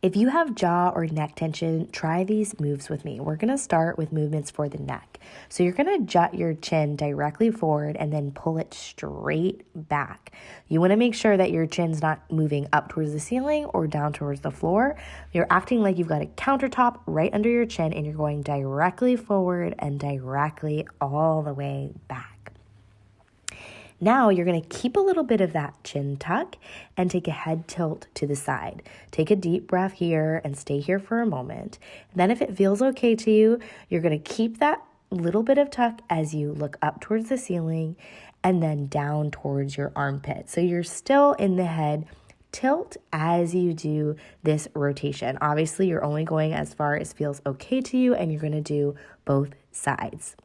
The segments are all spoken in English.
If you have jaw or neck tension, try these moves with me. We're going to start with movements for the neck. So you're going to jut your chin directly forward and then pull it straight back. You want to make sure that your chin's not moving up towards the ceiling or down towards the floor. You're acting like you've got a countertop right under your chin and you're going directly forward and directly all the way back. Now you're going to keep a little bit of that chin tuck and take a head tilt to the side. Take a deep breath here and stay here for a moment. Then if it feels okay to you, you're going to keep that little bit of tuck as you look up towards the ceiling and then down towards your armpit. So you're still in the head tilt as you do this rotation. Obviously, you're only going as far as feels okay to you, and you're going to do both sides.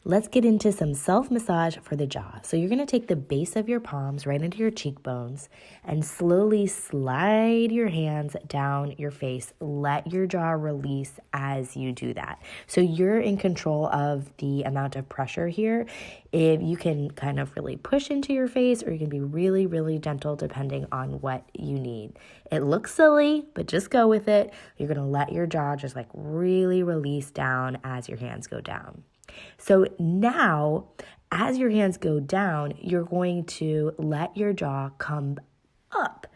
Let's get into some self-massage for the jaw. So you're going to take the base of your palms right into your cheekbones and slowly slide your hands down your face. Let your jaw release as you do that. So you're in control of the amount of pressure here. If you can kind of really push into your face, or you can be really, really gentle depending on what you need. It looks silly, but just go with it. You're going to let your jaw just like really release down as your hands go down. So now, as your hands go down, you're going to let your jaw come up.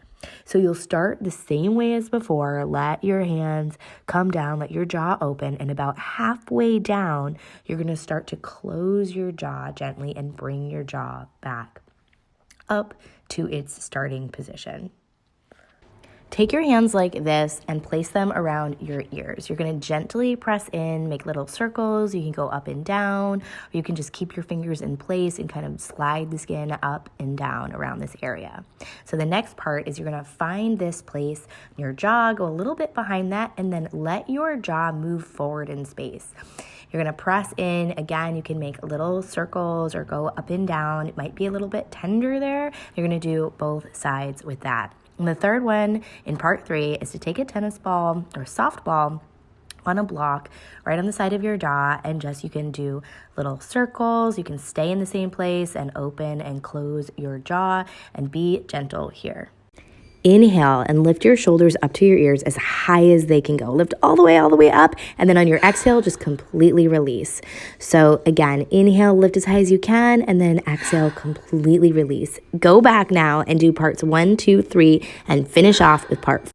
So you'll start the same way as before. Let your hands come down, let your jaw open, and about halfway down, you're going to start to close your jaw gently and bring your jaw back up to its starting position. Take your hands like this and place them around your ears. You're going to gently press in, make little circles. You can go up and down, or you can just keep your fingers in place and kind of slide the skin up and down around this area. So the next part is you're going to find this place in your jaw, go a little bit behind that, and then let your jaw move forward in space. You're going to press in. Again, you can make little circles or go up and down. It might be a little bit tender there. You're going to do both sides with that. And the third one in part 3 is to take a tennis ball or softball on a block right on the side of your jaw, and just you can do little circles. You can stay in the same place and open and close your jaw and be gentle here. Inhale and lift your shoulders up to your ears as high as they can go. Lift all the way up, and then on your exhale, just completely release. So again, inhale, lift as high as you can, and then exhale, completely release. Go back now and do parts 1, 2, 3, and finish off with part